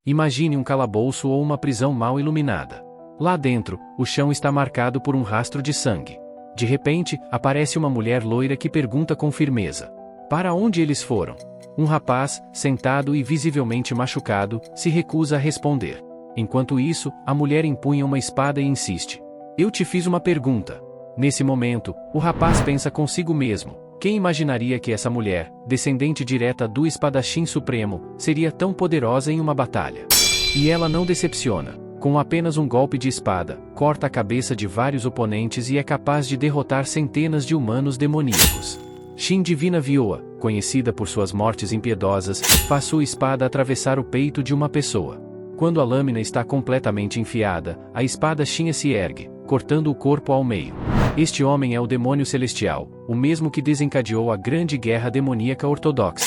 Imagine um calabouço ou uma prisão mal iluminada. Lá dentro, o chão está marcado por um rastro de sangue. De repente, aparece uma mulher loira que pergunta com firmeza: para onde eles foram? Um rapaz, sentado e visivelmente machucado, se recusa a responder. Enquanto isso, a mulher empunha uma espada e insiste: eu te fiz uma pergunta. Nesse momento, o rapaz pensa consigo mesmo: quem imaginaria que essa mulher, descendente direta do espadachim supremo, seria tão poderosa em uma batalha? E ela não decepciona. Com apenas um golpe de espada, corta a cabeça de vários oponentes e é capaz de derrotar centenas de humanos demoníacos. Shin Divina Vioa, conhecida por suas mortes impiedosas, faz sua espada atravessar o peito de uma pessoa. Quando a lâmina está completamente enfiada, a espada Shin se ergue, cortando o corpo ao meio. Este homem é o demônio celestial, o mesmo que desencadeou a grande guerra demoníaca ortodoxa.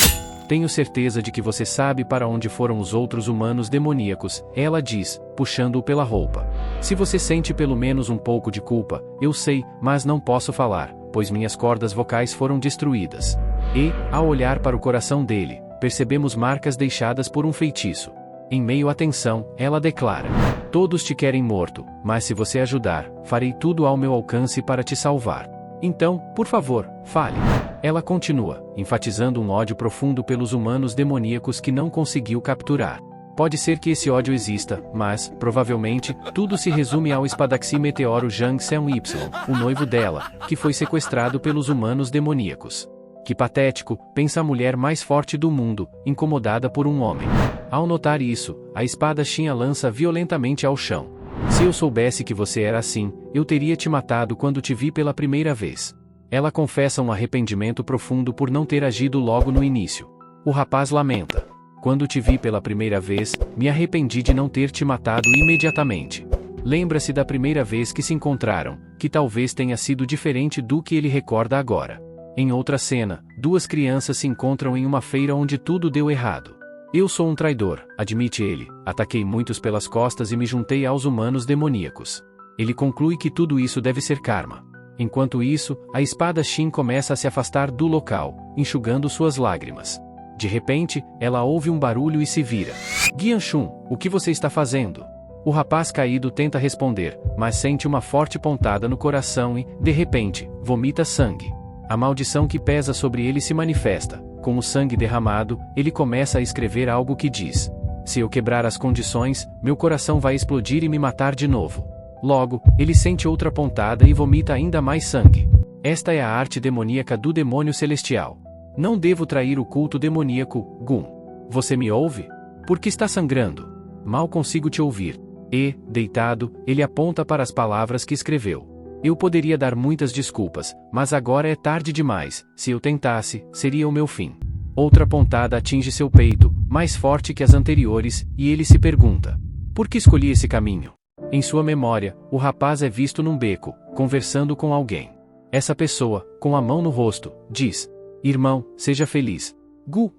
Tenho certeza de que você sabe para onde foram os outros humanos demoníacos, ela diz, puxando-o pela roupa. Se você sente pelo menos um pouco de culpa, eu sei, mas não posso falar, pois minhas cordas vocais foram destruídas. E, ao olhar para o coração dele, percebemos marcas deixadas por um feitiço. Em meio à tensão, ela declara: todos te querem morto, mas se você ajudar, farei tudo ao meu alcance para te salvar. Então, por favor, fale. Ela continua, enfatizando um ódio profundo pelos humanos demoníacos que não conseguiu capturar. Pode ser que esse ódio exista, mas, provavelmente, tudo se resume ao espadaxi meteoro Jang Seon-Y, o noivo dela, que foi sequestrado pelos humanos demoníacos. Que patético, pensa a mulher mais forte do mundo, incomodada por um homem. Ao notar isso, a espada Shin a lança violentamente ao chão. Se eu soubesse que você era assim, eu teria te matado quando te vi pela primeira vez. Ela confessa um arrependimento profundo por não ter agido logo no início. O rapaz lamenta: quando te vi pela primeira vez, me arrependi de não ter te matado imediatamente. Lembra-se da primeira vez que se encontraram, que talvez tenha sido diferente do que ele recorda agora. Em outra cena, duas crianças se encontram em uma feira onde tudo deu errado. Eu sou um traidor, admite ele, ataquei muitos pelas costas e me juntei aos humanos demoníacos. Ele conclui que tudo isso deve ser karma. Enquanto isso, a espada Shin começa a se afastar do local, enxugando suas lágrimas. De repente, ela ouve um barulho e se vira. Guianchun, o que você está fazendo? O rapaz caído tenta responder, mas sente uma forte pontada no coração e, de repente, vomita sangue. A maldição que pesa sobre ele se manifesta. Com o sangue derramado, ele começa a escrever algo que diz: se eu quebrar as condições, meu coração vai explodir e me matar de novo. Logo, ele sente outra pontada e vomita ainda mais sangue. Esta é a arte demoníaca do demônio celestial. Não devo trair o culto demoníaco, Gun. Você me ouve? Por que está sangrando? Mal consigo te ouvir. E, deitado, ele aponta para as palavras que escreveu. Eu poderia dar muitas desculpas, mas agora é tarde demais. Se eu tentasse, seria o meu fim. Outra pontada atinge seu peito, mais forte que as anteriores, e ele se pergunta: por que escolhi esse caminho? Em sua memória, o rapaz é visto num beco, conversando com alguém. Essa pessoa, com a mão no rosto, diz: irmão, seja feliz. Gu,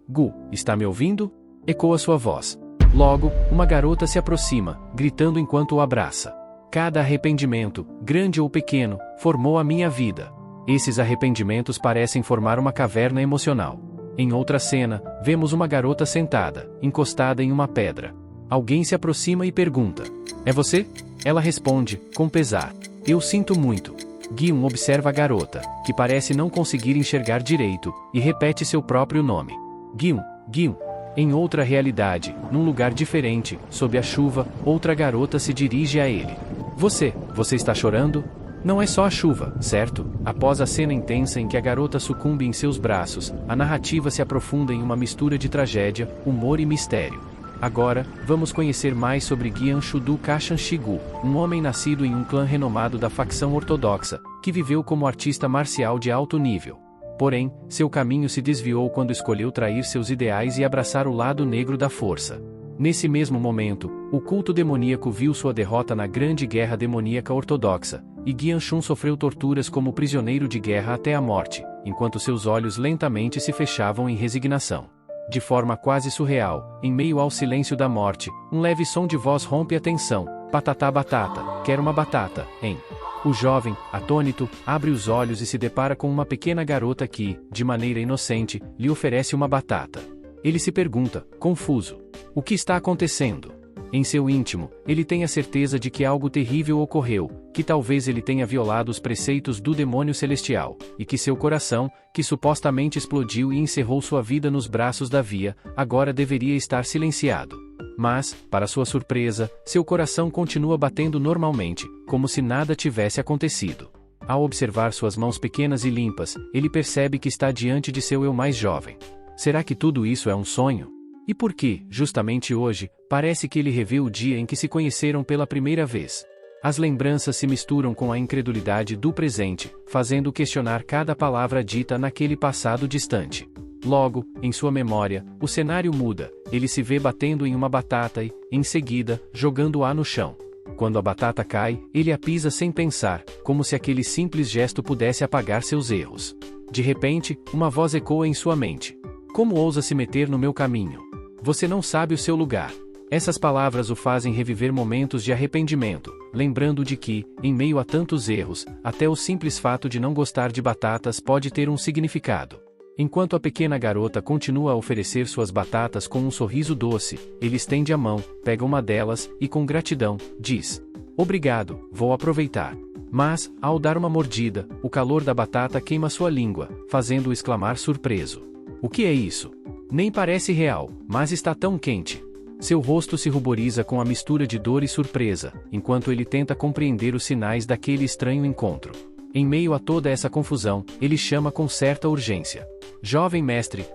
está me ouvindo? Ecoa sua voz. Logo, uma garota se aproxima, gritando enquanto o abraça. Cada arrependimento, grande ou pequeno, formou a minha vida. Esses arrependimentos parecem formar uma caverna emocional. Em outra cena, vemos uma garota sentada, encostada em uma pedra. Alguém se aproxima e pergunta: é você? Ela responde, com pesar: eu sinto muito. Guion observa a garota, que parece não conseguir enxergar direito, e repete seu próprio nome. Guion. Em outra realidade, num lugar diferente, sob a chuva, outra garota se dirige a ele. Você está chorando? Não é só a chuva, certo? Após a cena intensa em que a garota sucumbe em seus braços, a narrativa se aprofunda em uma mistura de tragédia, humor e mistério. Agora, vamos conhecer mais sobre Guianshu do Kashan-Shigu, um homem nascido em um clã renomado da facção ortodoxa, que viveu como artista marcial de alto nível. Porém, seu caminho se desviou quando escolheu trair seus ideais e abraçar o lado negro da força. Nesse mesmo momento, o culto demoníaco viu sua derrota na Grande Guerra Demoníaca Ortodoxa, e Guianchun sofreu torturas como prisioneiro de guerra até a morte, enquanto seus olhos lentamente se fechavam em resignação. De forma quase surreal, em meio ao silêncio da morte, um leve som de voz rompe a tensão: patatá batata, quer uma batata, hein? O jovem, atônito, abre os olhos e se depara com uma pequena garota que, de maneira inocente, lhe oferece uma batata. ele se pergunta, confuso: o que está acontecendo? Em seu íntimo, ele tem a certeza de que algo terrível ocorreu, que talvez ele tenha violado os preceitos do demônio celestial, e que seu coração, que supostamente explodiu e encerrou sua vida nos braços da Via, agora deveria estar silenciado. Mas, para sua surpresa, seu coração continua batendo normalmente, como se nada tivesse acontecido. Ao observar suas mãos pequenas e limpas, ele percebe que está diante de seu eu mais jovem. Será que tudo isso é um sonho? E por que, justamente hoje, parece que ele revê o dia em que se conheceram pela primeira vez? As lembranças se misturam com a incredulidade do presente, fazendo questionar cada palavra dita naquele passado distante. Logo, em sua memória, o cenário muda, ele se vê batendo em uma batata e, em seguida, jogando-a no chão. Quando a batata cai, ele a pisa sem pensar, como se aquele simples gesto pudesse apagar seus erros. De repente, uma voz ecoa em sua mente: como ousa se meter no meu caminho? Você não sabe o seu lugar. Essas palavras o fazem reviver momentos de arrependimento, lembrando de que, em meio a tantos erros, até o simples fato de não gostar de batatas pode ter um significado. Enquanto a pequena garota continua a oferecer suas batatas com um sorriso doce, ele estende a mão, pega uma delas e, com gratidão, diz: obrigado, vou aproveitar. Mas, ao dar uma mordida, o calor da batata queima sua língua, fazendo-o exclamar surpreso: o que é isso? Nem parece real, mas está tão quente. Seu rosto se ruboriza com a mistura de dor e surpresa, enquanto ele tenta compreender os sinais daquele estranho encontro. Em meio a toda essa confusão, ele chama com certa urgência: jovem mestre,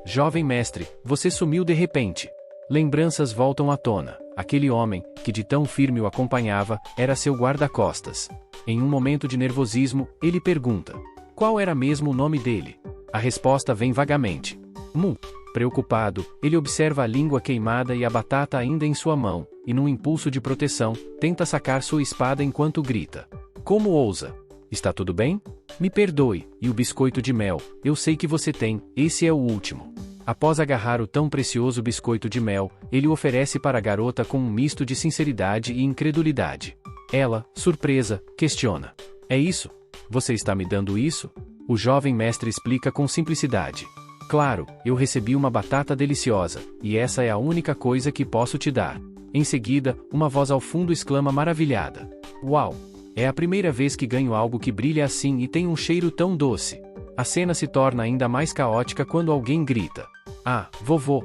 você sumiu de repente. Lembranças voltam à tona. Aquele homem, que de tão firme o acompanhava, era seu guarda-costas. Em um momento de nervosismo, ele pergunta: qual era mesmo o nome dele? A resposta vem vagamente: Mu. Preocupado, ele observa a língua queimada e a batata ainda em sua mão, e num impulso de proteção, tenta sacar sua espada enquanto grita: como ousa? Está tudo bem? Me perdoe, e o biscoito de mel, eu sei que você tem, esse é o último. Após agarrar o tão precioso biscoito de mel, ele o oferece para a garota com um misto de sinceridade e incredulidade. Ela, surpresa, questiona: é isso? Você está me dando isso? O jovem mestre explica com simplicidade: claro, eu recebi uma batata deliciosa, e essa é a única coisa que posso te dar. Em seguida, uma voz ao fundo exclama maravilhada: uau! É a primeira vez que ganho algo que brilha assim e tem um cheiro tão doce. A cena se torna ainda mais caótica quando alguém grita: ah, vovô,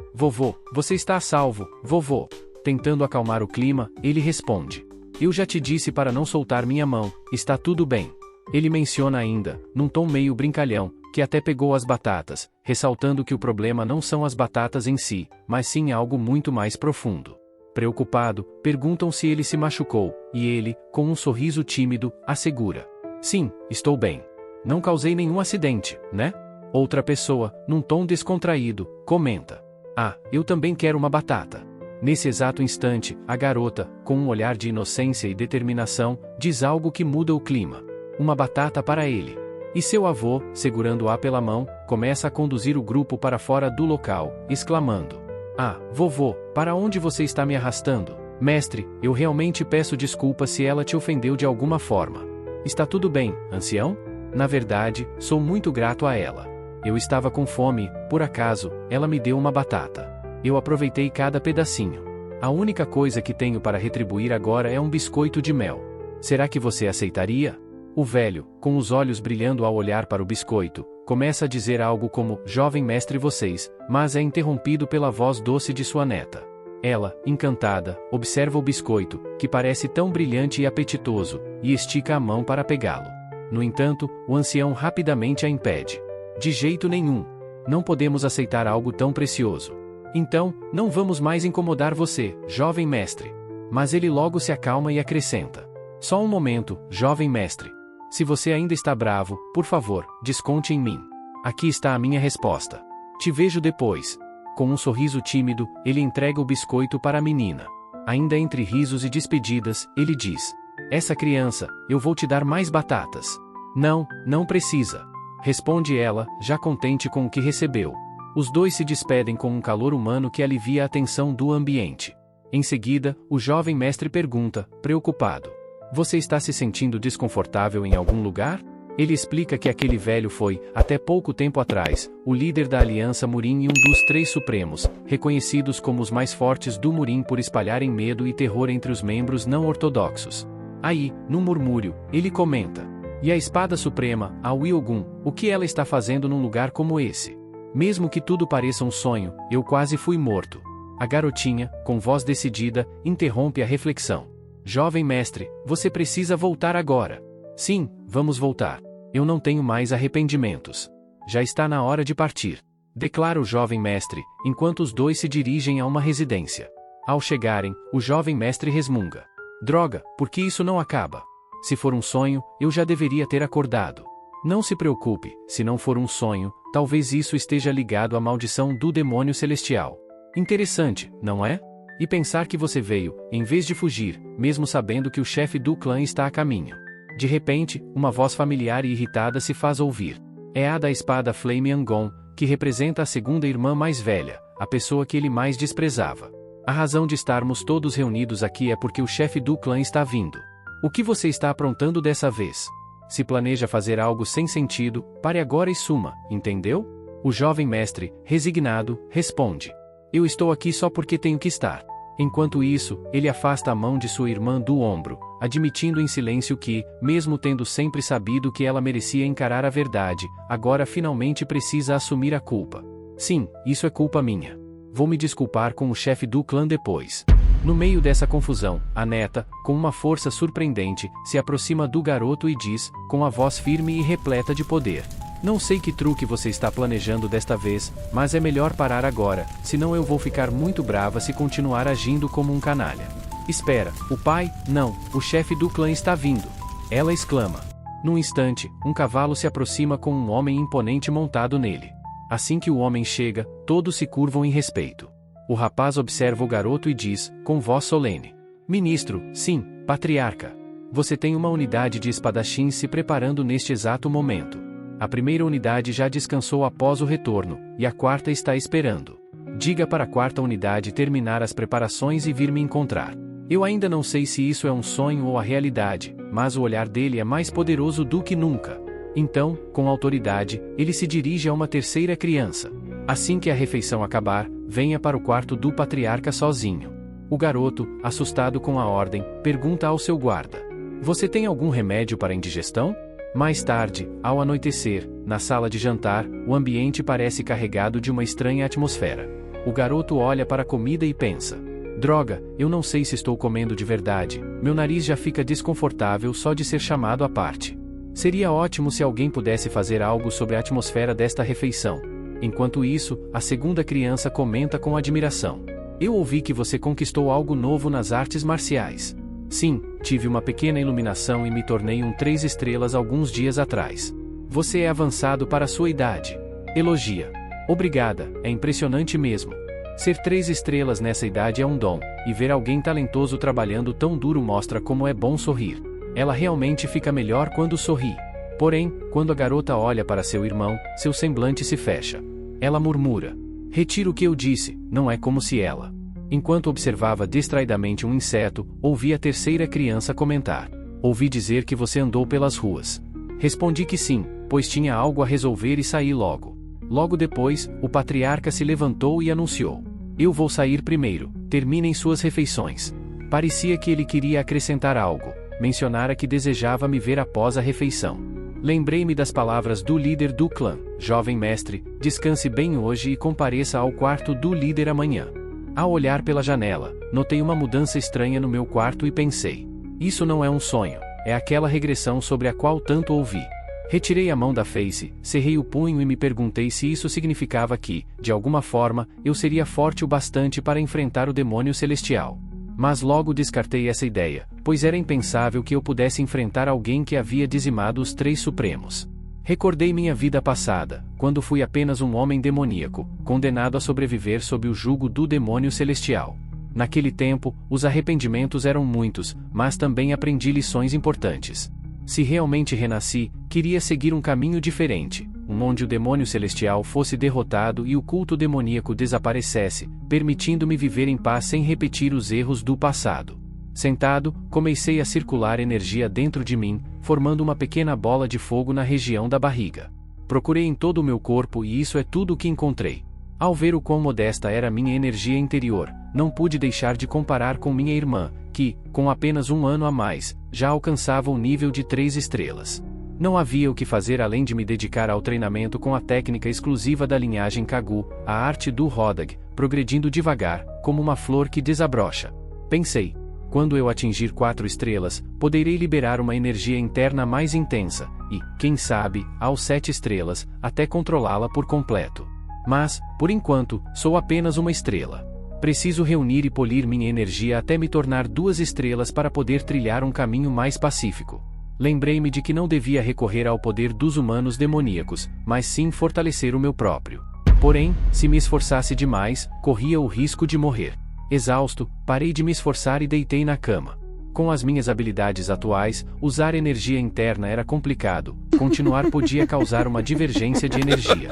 você está a salvo, vovô. Tentando acalmar o clima, ele responde: eu já te disse para não soltar minha mão, está tudo bem. Ele menciona ainda, num tom meio brincalhão, que até pegou as batatas, ressaltando que o problema não são as batatas em si, mas sim algo muito mais profundo. Preocupado, perguntam se ele se machucou, e ele, com um sorriso tímido, assegura: sim, estou bem. Não causei nenhum acidente, né? Outra pessoa, num tom descontraído, comenta: ah, eu também quero uma batata. Nesse exato instante, a garota, com um olhar de inocência e determinação, diz algo que muda o clima: uma batata para ele. E seu avô, segurando-a pela mão, começa a conduzir o grupo para fora do local, exclamando: ah, vovô, para onde você está me arrastando? Mestre, eu realmente peço desculpa se ela te ofendeu de alguma forma. Está tudo bem, ancião? Na verdade, sou muito grato a ela. Eu estava com fome e, por acaso, ela me deu uma batata. Eu aproveitei cada pedacinho. A única coisa que tenho para retribuir agora é um biscoito de mel. Será que você aceitaria? O velho, com os olhos brilhando ao olhar para o biscoito, começa a dizer algo como: jovem mestre vocês, mas é interrompido pela voz doce de sua neta. Ela, encantada, observa o biscoito, que parece tão brilhante e apetitoso, e estica a mão para pegá-lo. No entanto, o ancião rapidamente a impede. De jeito nenhum. Não podemos aceitar algo tão precioso. Então, não vamos mais incomodar você, jovem mestre. Mas ele logo se acalma e acrescenta: só um momento, jovem mestre. Se você ainda está bravo, por favor, desconte em mim. Aqui está a minha resposta. Te vejo depois. Com um sorriso tímido, ele entrega o biscoito para a menina. Ainda entre risos e despedidas, ele diz: essa criança, eu vou te dar mais batatas. Não, não precisa. Responde ela, já contente com o que recebeu. Os dois se despedem com um calor humano que alivia a tensão do ambiente. Em seguida, o jovem mestre pergunta, preocupado: você está se sentindo desconfortável em algum lugar? Ele explica que aquele velho foi, até pouco tempo atrás, o líder da Aliança Murim e um dos 3 Supremos, reconhecidos como os mais fortes do Murim por espalharem medo e terror entre os membros não ortodoxos. Aí, num murmúrio, ele comenta: "E a Espada Suprema, a Wilgun, o que ela está fazendo num lugar como esse? Mesmo que tudo pareça um sonho, eu quase fui morto." A garotinha, com voz decidida, interrompe a reflexão. "Jovem mestre, você precisa voltar agora." "Sim, vamos voltar. Eu não tenho mais arrependimentos. Já está na hora de partir", declara o jovem mestre, enquanto os dois se dirigem a uma residência. Ao chegarem, o jovem mestre resmunga: "Droga, por que isso não acaba? Se for um sonho, eu já deveria ter acordado." "Não se preocupe, se não for um sonho, talvez isso esteja ligado à maldição do demônio celestial." Interessante, não é? E pensar que você veio, em vez de fugir, mesmo sabendo que o chefe do clã está a caminho. De repente, uma voz familiar e irritada se faz ouvir. É a da espada Flame Angon, que representa a segunda irmã mais velha, a pessoa que ele mais desprezava. "A razão de estarmos todos reunidos aqui é porque o chefe do clã está vindo. O que você está aprontando dessa vez? Se planeja fazer algo sem sentido, pare agora e suma, entendeu?" O jovem mestre, resignado, responde: "Eu estou aqui só porque tenho que estar." Enquanto isso, ele afasta a mão de sua irmã do ombro, admitindo em silêncio que, mesmo tendo sempre sabido que ela merecia encarar a verdade, agora finalmente precisa assumir a culpa. "Sim, isso é culpa minha. Vou me desculpar com o chefe do clã depois." No meio dessa confusão, a neta, com uma força surpreendente, se aproxima do garoto e diz, com a voz firme e repleta de poder: "Não sei que truque você está planejando desta vez, mas é melhor parar agora, senão eu vou ficar muito brava se continuar agindo como um canalha." "Espera, o pai? Não, o chefe do clã está vindo!" ela exclama. Num instante, um cavalo se aproxima com um homem imponente montado nele. Assim que o homem chega, todos se curvam em respeito. O rapaz observa o garoto e diz, com voz solene: "Ministro, sim, patriarca. Você tem uma unidade de espadachins se preparando neste exato momento. A primeira unidade já descansou após o retorno, e a quarta está esperando. Diga para a quarta unidade terminar as preparações e vir me encontrar." Eu ainda não sei se isso é um sonho ou a realidade, mas o olhar dele é mais poderoso do que nunca. Então, com autoridade, ele se dirige a uma terceira criança. Assim que a refeição acabar, venha para o quarto do patriarca sozinho. O garoto, assustado com a ordem, pergunta ao seu guarda: "Você tem algum remédio para indigestão?" Mais tarde, ao anoitecer, na sala de jantar, o ambiente parece carregado de uma estranha atmosfera. O garoto olha para a comida e pensa: "Droga, eu não sei se estou comendo de verdade, meu nariz já fica desconfortável só de ser chamado à parte. Seria ótimo se alguém pudesse fazer algo sobre a atmosfera desta refeição." Enquanto isso, a segunda criança comenta com admiração: "Eu ouvi que você conquistou algo novo nas artes marciais." "Sim, tive uma pequena iluminação e me tornei um 3 estrelas alguns dias atrás." "Você é avançado para a sua idade." Elogia: "Obrigada, é impressionante mesmo. Ser 3 estrelas nessa idade é um dom, e ver alguém talentoso trabalhando tão duro mostra como é bom sorrir. Ela realmente fica melhor quando sorri." Porém, quando a garota olha para seu irmão, seu semblante se fecha. Ela murmura: "Retiro o que eu disse, não é como se ela." Enquanto observava distraidamente um inseto, ouvi a terceira criança comentar: "Ouvi dizer que você andou pelas ruas." Respondi que sim, pois tinha algo a resolver e saí logo. Logo depois, o patriarca se levantou e anunciou: "Eu vou sair primeiro, terminem suas refeições." Parecia que ele queria acrescentar algo, mencionara que desejava me ver após a refeição. Lembrei-me das palavras do líder do clã: "Jovem mestre, descanse bem hoje e compareça ao quarto do líder amanhã." Ao olhar pela janela, notei uma mudança estranha no meu quarto e pensei: isso não é um sonho, é aquela regressão sobre a qual tanto ouvi. Retirei a mão da face, cerrei o punho e me perguntei se isso significava que, de alguma forma, eu seria forte o bastante para enfrentar o demônio celestial. Mas logo descartei essa ideia, pois era impensável que eu pudesse enfrentar alguém que havia dizimado os 3 Supremos. Recordei minha vida passada, quando fui apenas um homem demoníaco, condenado a sobreviver sob o jugo do demônio celestial. Naquele tempo, os arrependimentos eram muitos, mas também aprendi lições importantes. Se realmente renasci, queria seguir um caminho diferente, onde o demônio celestial fosse derrotado e o culto demoníaco desaparecesse, permitindo-me viver em paz sem repetir os erros do passado. Sentado, comecei a circular energia dentro de mim, formando uma pequena bola de fogo na região da barriga. Procurei em todo o meu corpo e isso é tudo o que encontrei. Ao ver o quão modesta era minha energia interior, não pude deixar de comparar com minha irmã, que, com apenas um ano a mais, já alcançava o nível de 3 estrelas. Não havia o que fazer além de me dedicar ao treinamento com a técnica exclusiva da linhagem Kagu, a arte do Hodag, progredindo devagar, como uma flor que desabrocha. Pensei, quando eu atingir 4 estrelas, poderei liberar uma energia interna mais intensa, e, quem sabe, aos 7 estrelas, até controlá-la por completo. Mas, por enquanto, sou apenas uma estrela. Preciso reunir e polir minha energia até me tornar 2 estrelas para poder trilhar um caminho mais pacífico. Lembrei-me de que não devia recorrer ao poder dos humanos demoníacos, mas sim fortalecer o meu próprio. Porém, se me esforçasse demais, corria o risco de morrer. Exausto, parei de me esforçar e deitei na cama. Com as minhas habilidades atuais, usar energia interna era complicado, continuar podia causar uma divergência de energia.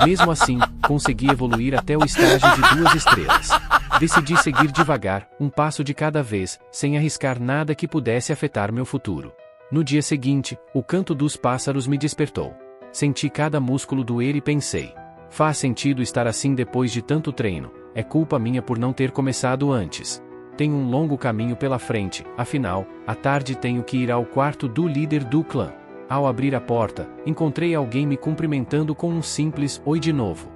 Mesmo assim, consegui evoluir até o estágio de 2 estrelas. Decidi seguir devagar, um passo de cada vez, sem arriscar nada que pudesse afetar meu futuro. No dia seguinte, o canto dos pássaros me despertou. Senti cada músculo doer e pensei: faz sentido estar assim depois de tanto treino, é culpa minha por não ter começado antes. Tenho um longo caminho pela frente, afinal, à tarde tenho que ir ao quarto do líder do clã. Ao abrir a porta, encontrei alguém me cumprimentando com um simples "Oi de novo".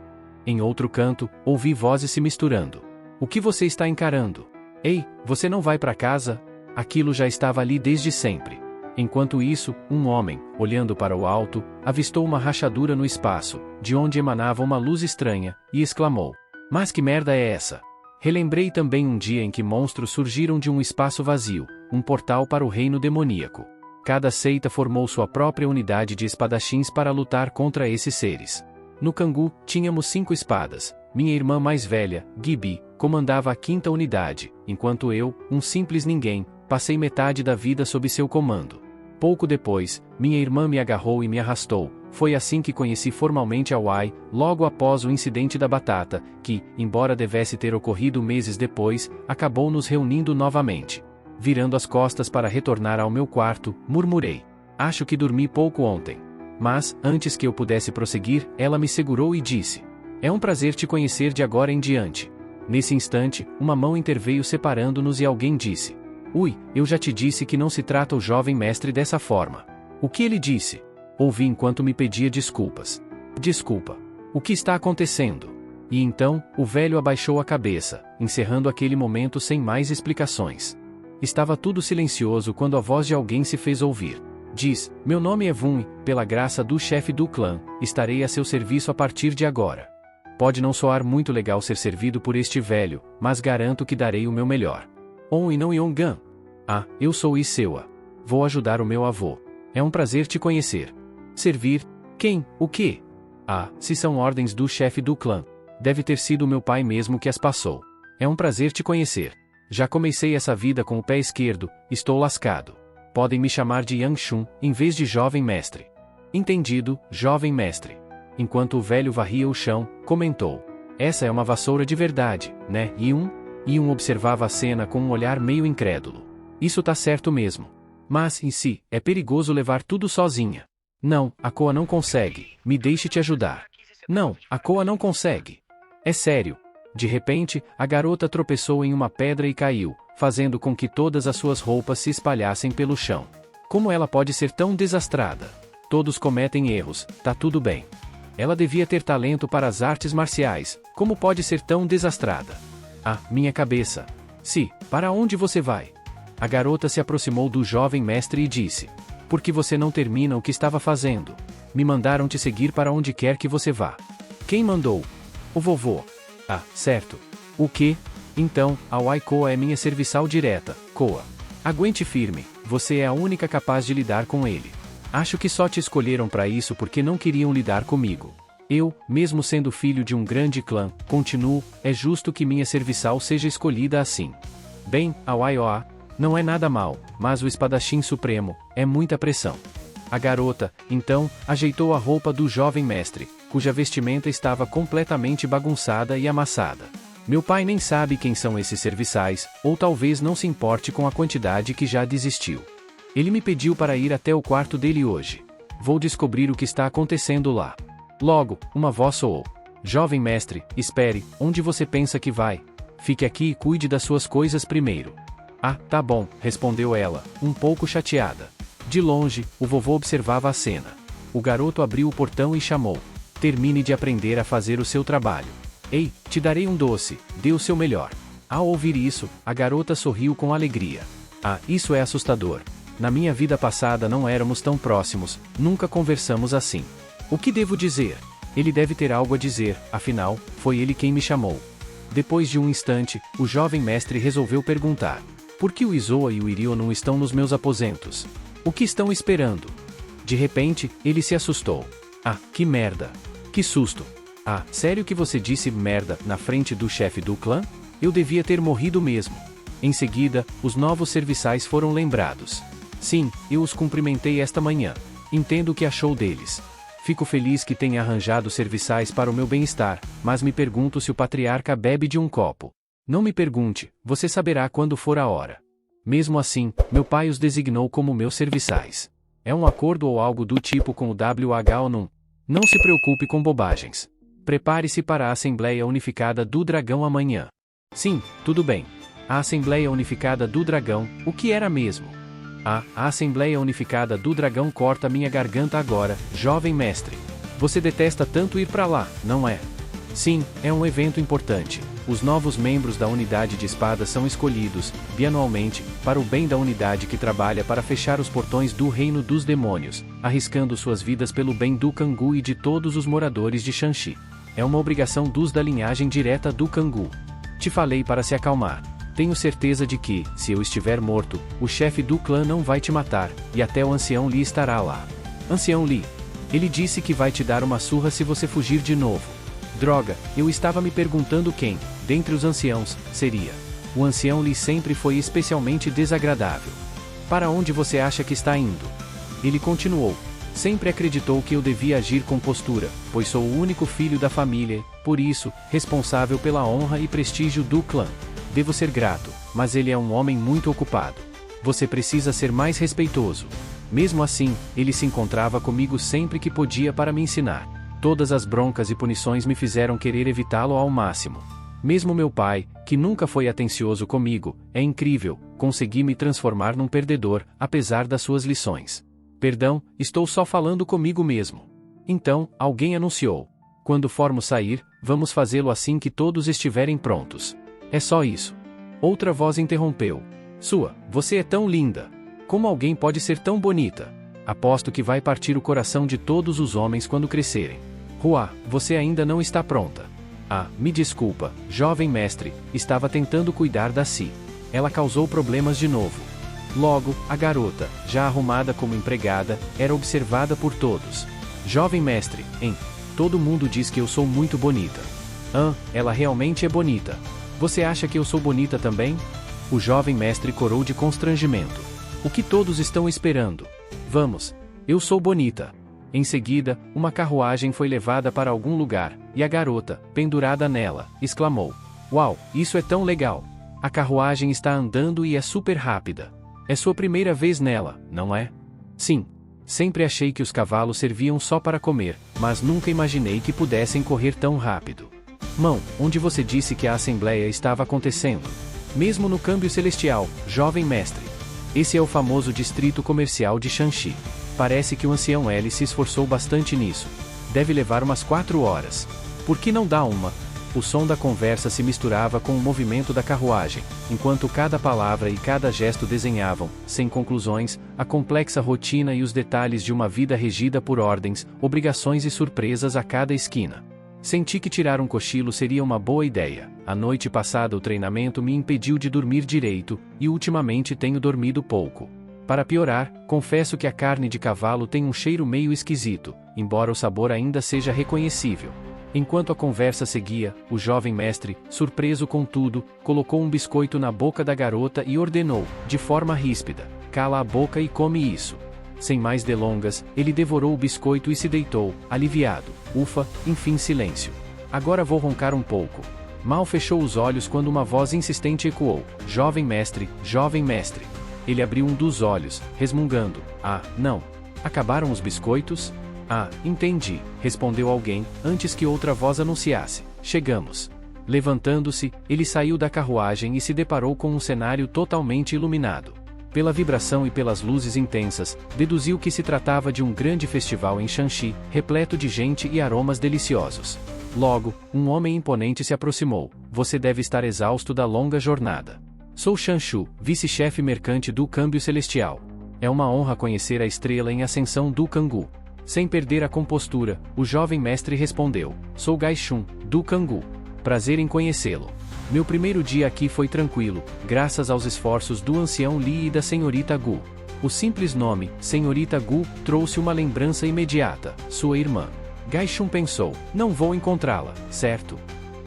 Em outro canto, ouvi vozes se misturando. O que você está encarando? Ei, você não vai para casa? Aquilo já estava ali desde sempre. Enquanto isso, um homem, olhando para o alto, avistou uma rachadura no espaço, de onde emanava uma luz estranha, e exclamou: "Mas que merda é essa?" Relembrei também um dia em que monstros surgiram de um espaço vazio, um portal para o reino demoníaco. Cada seita formou sua própria unidade de espadachins para lutar contra esses seres. No Kangu, tínhamos 5 espadas. Minha irmã mais velha, Gibi, comandava a 5ª unidade, enquanto eu, um simples ninguém, passei metade da vida sob seu comando. Pouco depois, minha irmã me agarrou e me arrastou. Foi assim que conheci formalmente a Wai, logo após o incidente da batata, que, embora devesse ter ocorrido meses depois, acabou nos reunindo novamente. Virando as costas para retornar ao meu quarto, murmurei: "Acho que dormi pouco ontem." Mas, antes que eu pudesse prosseguir, ela me segurou e disse: "É um prazer te conhecer de agora em diante." Nesse instante, uma mão interveio separando-nos e alguém disse: "Ui, eu já te disse que não se trata o jovem mestre dessa forma." "O que ele disse?" Ouvi enquanto me pedia desculpas. "Desculpa. O que está acontecendo?" E então, o velho abaixou a cabeça, encerrando aquele momento sem mais explicações. Estava tudo silencioso quando a voz de alguém se fez ouvir. Diz: "Meu nome é Vun, pela graça do chefe do clã, estarei a seu serviço a partir de agora." Pode não soar muito legal ser servido por este velho, mas garanto que darei o meu melhor. "On e não Yongan." "Ah, eu sou Isewa. Vou ajudar o meu avô. É um prazer te conhecer." "Servir? Quem? O quê?" "Ah, se são ordens do chefe do clã. Deve ter sido meu pai mesmo que as passou. É um prazer te conhecer. Já comecei essa vida com o pé esquerdo, estou lascado. Podem me chamar de Yang Shun, em vez de jovem mestre." "Entendido, jovem mestre." Enquanto o velho varria o chão, comentou: "Essa é uma vassoura de verdade, né, Yun?" Yun observava a cena com um olhar meio incrédulo. "Isso tá certo mesmo. Mas, em si, é perigoso levar tudo sozinha." "Não, a Koa não consegue, me deixe te ajudar." "Não, a Koa não consegue. É sério." De repente, a garota tropeçou em uma pedra e caiu, fazendo com que todas as suas roupas se espalhassem pelo chão. Como ela pode ser tão desastrada? Todos cometem erros, tá tudo bem. Ela devia ter talento para as artes marciais, como pode ser tão desastrada? "Ah, minha cabeça." "Si, para onde você vai?" A garota se aproximou do jovem mestre e disse: "Por que você não termina o que estava fazendo? Me mandaram te seguir para onde quer que você vá." "Quem mandou?" "O vovô." "Ah, certo. O quê?" "Então, a Wai Koa é minha serviçal direta, Koa. Aguente firme, você é a única capaz de lidar com ele. Acho que só te escolheram para isso porque não queriam lidar comigo. Eu, mesmo sendo filho de um grande clã, continuo, é justo que minha serviçal seja escolhida assim." "Bem, a Wai Oa, não é nada mal, mas o espadachim supremo, é muita pressão." A garota, então, ajeitou a roupa do jovem mestre, cuja vestimenta estava completamente bagunçada e amassada. Meu pai nem sabe quem são esses serviçais, ou talvez não se importe com a quantidade que já desistiu. Ele me pediu para ir até o quarto dele hoje. Vou descobrir o que está acontecendo lá. Logo, uma voz soou. Jovem mestre, espere, onde você pensa que vai? Fique aqui e cuide das suas coisas primeiro. Ah, tá bom, respondeu ela, um pouco chateada. De longe, o vovô observava a cena. O garoto abriu o portão e chamou. Termine de aprender a fazer o seu trabalho. Ei, te darei um doce, dê o seu melhor. Ao ouvir isso, a garota sorriu com alegria. Ah, isso é assustador. Na minha vida passada não éramos tão próximos, nunca conversamos assim. O que devo dizer? Ele deve ter algo a dizer, afinal, foi ele quem me chamou. Depois de um instante, o jovem mestre resolveu perguntar. Por que o Izoa e o Irio não estão nos meus aposentos? O que estão esperando? De repente, ele se assustou. Ah, que merda! Que susto! Ah, sério que você disse merda na frente do chefe do clã? Eu devia ter morrido mesmo. Em seguida, os novos serviçais foram lembrados. Sim, eu os cumprimentei esta manhã. Entendo o que achou deles. Fico feliz que tenha arranjado serviçais para o meu bem-estar, mas me pergunto se o patriarca bebe de um copo. Não me pergunte, você saberá quando for a hora. Mesmo assim, meu pai os designou como meus serviçais. É um acordo ou algo do tipo com o WH ou não? Não se preocupe com bobagens. Prepare-se para a Assembleia Unificada do Dragão amanhã. Sim, tudo bem. A Assembleia Unificada do Dragão, o que era mesmo? Ah, a Assembleia Unificada do Dragão corta minha garganta agora, jovem mestre. Você detesta tanto ir para lá, não é? Sim, é um evento importante. Os novos membros da unidade de espadas são escolhidos, bianualmente, para o bem da unidade que trabalha para fechar os portões do Reino dos Demônios, arriscando suas vidas pelo bem do Kangoo e de todos os moradores de Shanxi. É uma obrigação dos da linhagem direta do Kangoo. Te falei para se acalmar. Tenho certeza de que, se eu estiver morto, o chefe do clã não vai te matar, e até o Ancião Li estará lá. Ancião Li. Ele disse que vai te dar uma surra se você fugir de novo. Droga, eu estava me perguntando quem, dentre os anciãos, seria. O Ancião Li sempre foi especialmente desagradável. Para onde você acha que está indo? Ele continuou. Sempre acreditou que eu devia agir com postura, pois sou o único filho da família, por isso, responsável pela honra e prestígio do clã. Devo ser grato, mas ele é um homem muito ocupado. Você precisa ser mais respeitoso. Mesmo assim, ele se encontrava comigo sempre que podia para me ensinar. Todas as broncas e punições me fizeram querer evitá-lo ao máximo. Mesmo meu pai, que nunca foi atencioso comigo, é incrível, consegui me transformar num perdedor, apesar das suas lições. Perdão, estou só falando comigo mesmo. Então, alguém anunciou. Quando formos sair, vamos fazê-lo assim que todos estiverem prontos. É só isso. Outra voz interrompeu. Sua, você é tão linda. Como alguém pode ser tão bonita? Aposto que vai partir o coração de todos os homens quando crescerem. Hua, você ainda não está pronta. Ah, me desculpa, jovem mestre, estava tentando cuidar da Si. Ela causou problemas de novo. Logo, a garota, já arrumada como empregada, era observada por todos. Jovem mestre, hein? Todo mundo diz que eu sou muito bonita. Ah, ela realmente é bonita. Você acha que eu sou bonita também? O jovem mestre corou de constrangimento. O que todos estão esperando? Vamos. Eu sou bonita. Em seguida, uma carruagem foi levada para algum lugar, e a garota, pendurada nela, exclamou. Uau, isso é tão legal. A carruagem está andando e é super rápida. É sua primeira vez nela, não é? Sim. Sempre achei que os cavalos serviam só para comer, mas nunca imaginei que pudessem correr tão rápido. Mão, onde você disse que a assembleia estava acontecendo? Mesmo no câmbio celestial, jovem mestre. Esse é o famoso distrito comercial de Shanxi. Parece que o ancião L se esforçou bastante nisso. Deve levar umas 4 horas. Por que não dá uma? O som da conversa se misturava com o movimento da carruagem, enquanto cada palavra e cada gesto desenhavam, sem conclusões, a complexa rotina e os detalhes de uma vida regida por ordens, obrigações e surpresas a cada esquina. Senti que tirar um cochilo seria uma boa ideia. A noite passada o treinamento me impediu de dormir direito, e ultimamente tenho dormido pouco. Para piorar, confesso que a carne de cavalo tem um cheiro meio esquisito, embora o sabor ainda seja reconhecível. Enquanto a conversa seguia, o jovem mestre, surpreso com tudo, colocou um biscoito na boca da garota e ordenou, de forma ríspida, cala a boca e come isso. Sem mais delongas, ele devorou o biscoito e se deitou, aliviado. Ufa, enfim silêncio. Agora vou roncar um pouco. Mal fechou os olhos quando uma voz insistente ecoou: Jovem mestre, jovem mestre. Ele abriu um dos olhos, resmungando: Ah, não. Acabaram os biscoitos? Ah, entendi, respondeu alguém, antes que outra voz anunciasse: Chegamos. Levantando-se, ele saiu da carruagem e se deparou com um cenário totalmente iluminado. Pela vibração e pelas luzes intensas, deduziu que se tratava de um grande festival em Shanxi, repleto de gente e aromas deliciosos. Logo, um homem imponente se aproximou. Você deve estar exausto da longa jornada. Sou Shanshu, vice-chefe mercante do Câmbio Celestial. É uma honra conhecer a estrela em ascensão do Cangu. Sem perder a compostura, o jovem mestre respondeu: Sou Gaishun, do Cangu. Prazer em conhecê-lo. Meu primeiro dia aqui foi tranquilo, graças aos esforços do ancião Li e da senhorita Gu. O simples nome, senhorita Gu, trouxe uma lembrança imediata: sua irmã. Gaishun pensou: não vou encontrá-la, certo?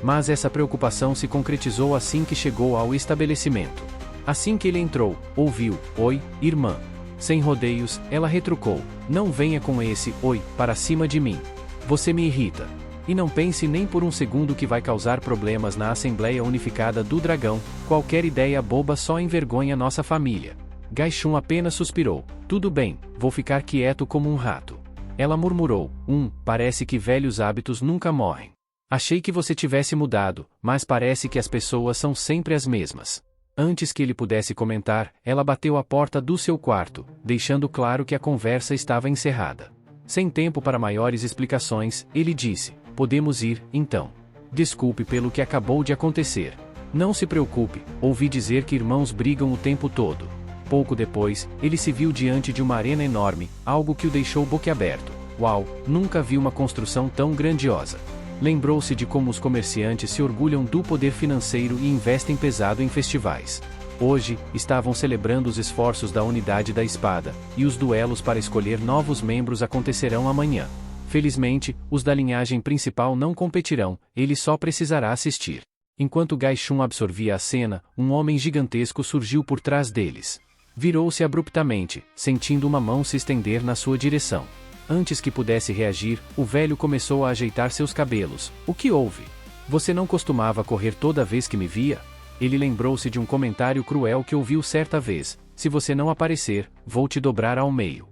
Mas essa preocupação se concretizou assim que chegou ao estabelecimento. Assim que ele entrou, ouviu: oi, irmã. Sem rodeios, ela retrucou: não venha com esse oi para cima de mim. Você me irrita. E não pense nem por um segundo que vai causar problemas na Assembleia Unificada do Dragão, qualquer ideia boba só envergonha nossa família. Gaishun apenas suspirou: tudo bem, vou ficar quieto como um rato. Ela murmurou: parece que velhos hábitos nunca morrem. Achei que você tivesse mudado, mas parece que as pessoas são sempre as mesmas. Antes que ele pudesse comentar, ela bateu à porta do seu quarto, deixando claro que a conversa estava encerrada. Sem tempo para maiores explicações, ele disse: podemos ir, então. Desculpe pelo que acabou de acontecer. Não se preocupe, ouvi dizer que irmãos brigam o tempo todo. Pouco depois, ele se viu diante de uma arena enorme, algo que o deixou boquiaberto. Uau, nunca vi uma construção tão grandiosa. Lembrou-se de como os comerciantes se orgulham do poder financeiro e investem pesado em festivais. Hoje, estavam celebrando os esforços da Unidade da Espada, e os duelos para escolher novos membros acontecerão amanhã. Felizmente, os da linhagem principal não competirão, ele só precisará assistir. Enquanto Gaishun absorvia a cena, um homem gigantesco surgiu por trás deles. Virou-se abruptamente, sentindo uma mão se estender na sua direção. Antes que pudesse reagir, o velho começou a ajeitar seus cabelos. O que houve? Você não costumava correr toda vez que me via? Ele lembrou-se de um comentário cruel que ouviu certa vez: se você não aparecer, vou te dobrar ao meio.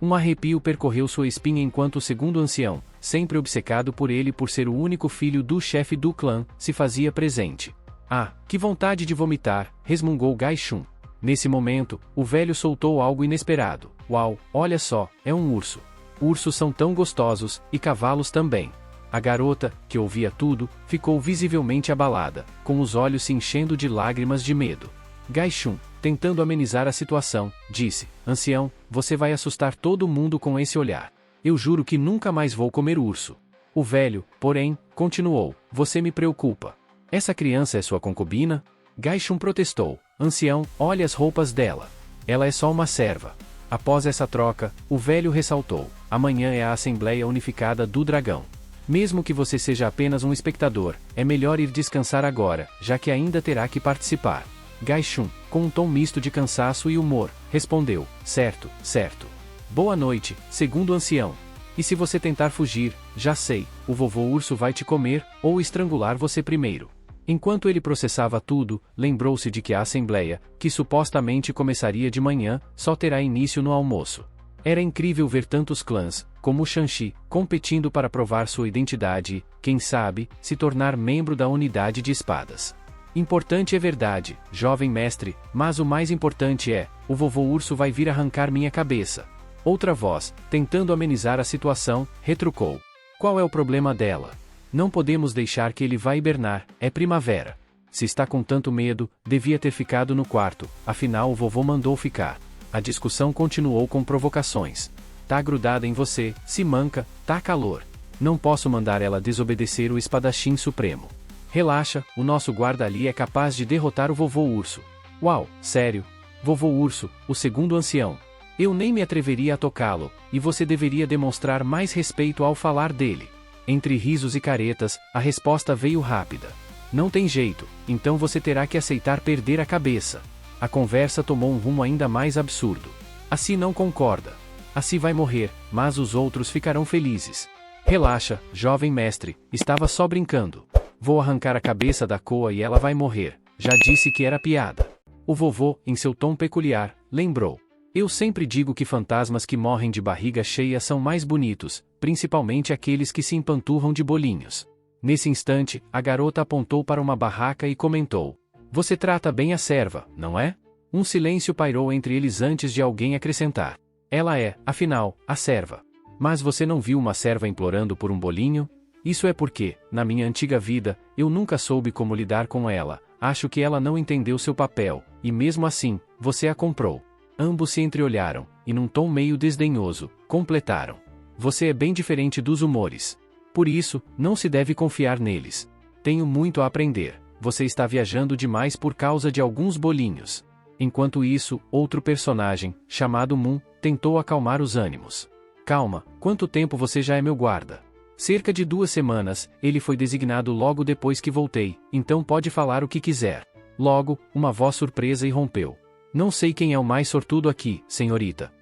Um arrepio percorreu sua espinha enquanto o segundo ancião, sempre obcecado por ele por ser o único filho do chefe do clã, se fazia presente. Ah, que vontade de vomitar, resmungou Gaishun. Nesse momento, o velho soltou algo inesperado. Uau, olha só, é um urso. Ursos são tão gostosos, e cavalos também. A garota, que ouvia tudo, ficou visivelmente abalada, com os olhos se enchendo de lágrimas de medo. Gaishun, tentando amenizar a situação, disse: ancião, você vai assustar todo mundo com esse olhar. Eu juro que nunca mais vou comer urso. O velho, porém, continuou: você me preocupa. Essa criança é sua concubina? Gaishun protestou: ancião, olhe as roupas dela. Ela é só uma serva. Após essa troca, o velho ressaltou: amanhã é a Assembleia Unificada do Dragão. Mesmo que você seja apenas um espectador, é melhor ir descansar agora, já que ainda terá que participar. Gaishun, com um tom misto de cansaço e humor, respondeu: certo, certo. Boa noite, segundo ancião. E se você tentar fugir, já sei, o vovô urso vai te comer, ou estrangular você primeiro. Enquanto ele processava tudo, lembrou-se de que a assembleia, que supostamente começaria de manhã, só terá início no almoço. Era incrível ver tantos clãs, como o Shanxi, competindo para provar sua identidade e, quem sabe, se tornar membro da unidade de espadas. Importante é verdade, jovem mestre, mas o mais importante é: o vovô urso vai vir arrancar minha cabeça. Outra voz, tentando amenizar a situação, retrucou: qual é o problema dela? Não podemos deixar que ele vá hibernar, é primavera. Se está com tanto medo, devia ter ficado no quarto, afinal o vovô mandou ficar. A discussão continuou com provocações. Tá grudada em você, se manca, tá calor. Não posso mandar ela desobedecer o espadachim supremo. Relaxa, o nosso guarda ali é capaz de derrotar o vovô urso. Uau, sério? Vovô urso, o segundo ancião. Eu nem me atreveria a tocá-lo, e você deveria demonstrar mais respeito ao falar dele. Entre risos e caretas, a resposta veio rápida. Não tem jeito, então você terá que aceitar perder a cabeça. A conversa tomou um rumo ainda mais absurdo. Assim não concorda. Assim vai morrer, mas os outros ficarão felizes. Relaxa, jovem mestre, estava só brincando. Vou arrancar a cabeça da Koa e ela vai morrer. Já disse que era piada. O vovô, em seu tom peculiar, lembrou. Eu sempre digo que fantasmas que morrem de barriga cheia são mais bonitos, principalmente aqueles que se empanturram de bolinhos. Nesse instante, a garota apontou para uma barraca e comentou. Você trata bem a serva, não é? Um silêncio pairou entre eles antes de alguém acrescentar. Ela é, afinal, a serva. Mas você não viu uma serva implorando por um bolinho? Isso é porque, na minha antiga vida, eu nunca soube como lidar com ela. Acho que ela não entendeu seu papel, e mesmo assim, você a comprou. Ambos se entreolharam, e num tom meio desdenhoso, completaram. Você é bem diferente dos humores. Por isso, não se deve confiar neles. Tenho muito a aprender. Você está viajando demais por causa de alguns bolinhos. Enquanto isso, outro personagem, chamado Moon, tentou acalmar os ânimos. Calma, quanto tempo você já é meu guarda? Cerca de 2 semanas, ele foi designado logo depois que voltei, então pode falar o que quiser. Logo, uma voz surpresa irrompeu. Não sei quem é o mais sortudo aqui, senhorita.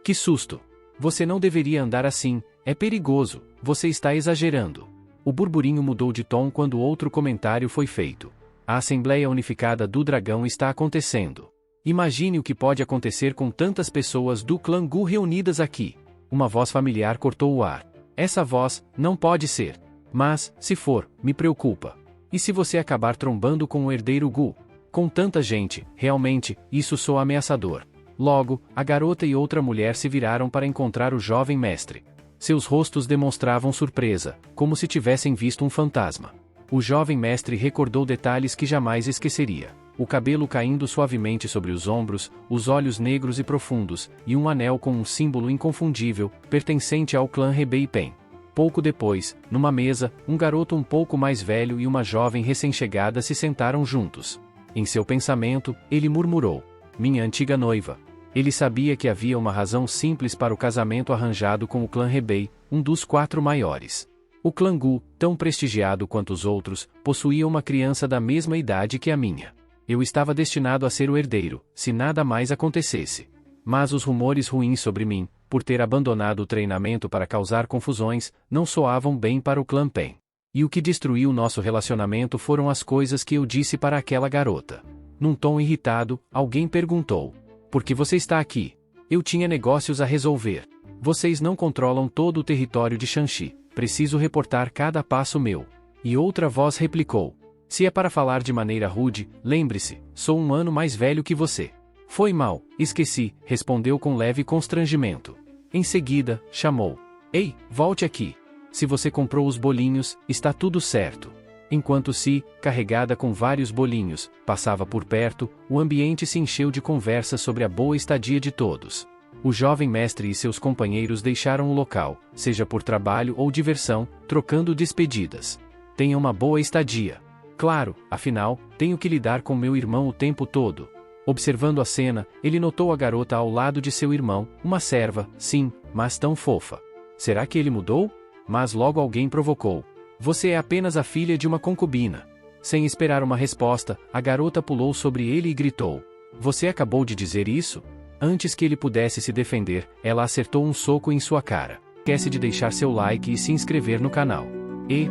Que susto! Você não deveria andar assim, é perigoso, você está exagerando. O burburinho mudou de tom quando outro comentário foi feito. A Assembleia Unificada do Dragão está acontecendo. Imagine o que pode acontecer com tantas pessoas do clã Gu reunidas aqui. Uma voz familiar cortou o ar. Essa voz, não pode ser. Mas, se for, me preocupa. E se você acabar trombando com o herdeiro Gu? Com tanta gente, realmente, isso soa ameaçador. Logo, a garota e outra mulher se viraram para encontrar o jovem mestre. Seus rostos demonstravam surpresa, como se tivessem visto um fantasma. O jovem mestre recordou detalhes que jamais esqueceria. O cabelo caindo suavemente sobre os ombros, os olhos negros e profundos, e um anel com um símbolo inconfundível, pertencente ao clã Hebei Pen. Pouco depois, numa mesa, um garoto um pouco mais velho e uma jovem recém-chegada se sentaram juntos. Em seu pensamento, ele murmurou: minha antiga noiva. Ele sabia que havia uma razão simples para o casamento arranjado com o clã Hebei, um dos 4 maiores. O clã Gu, tão prestigiado quanto os outros, possuía uma criança da mesma idade que a minha. Eu estava destinado a ser o herdeiro, se nada mais acontecesse. Mas os rumores ruins sobre mim, por ter abandonado o treinamento para causar confusões, não soavam bem para o clã Pen. E o que destruiu nosso relacionamento foram as coisas que eu disse para aquela garota. Num tom irritado, alguém perguntou: por que você está aqui? Eu tinha negócios a resolver. Vocês não controlam todo o território de Shanxi. Preciso reportar cada passo meu. E outra voz replicou: se é para falar de maneira rude, lembre-se, sou 1 ano mais velho que você. Foi mal, esqueci, respondeu com leve constrangimento. Em seguida, chamou: ei, volte aqui. Se você comprou os bolinhos, está tudo certo. Enquanto Si, carregada com vários bolinhos, passava por perto, o ambiente se encheu de conversas sobre a boa estadia de todos. O jovem mestre e seus companheiros deixaram o local, seja por trabalho ou diversão, trocando despedidas. Tenha uma boa estadia. Claro, afinal, tenho que lidar com meu irmão o tempo todo. Observando a cena, ele notou a garota ao lado de seu irmão, uma serva, sim, mas tão fofa. Será que ele mudou? Mas logo alguém provocou: você é apenas a filha de uma concubina. Sem esperar uma resposta, a garota pulou sobre ele e gritou: você acabou de dizer isso? Antes que ele pudesse se defender, ela acertou um soco em sua cara. Esquece de deixar seu like e se inscrever no canal. E,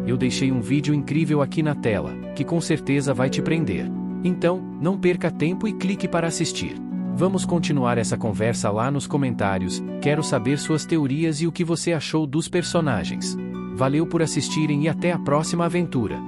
eu deixei um vídeo incrível aqui na tela, que com certeza vai te prender. Então, não perca tempo e clique para assistir. Vamos continuar essa conversa lá nos comentários, quero saber suas teorias e o que você achou dos personagens. Valeu por assistirem e até a próxima aventura.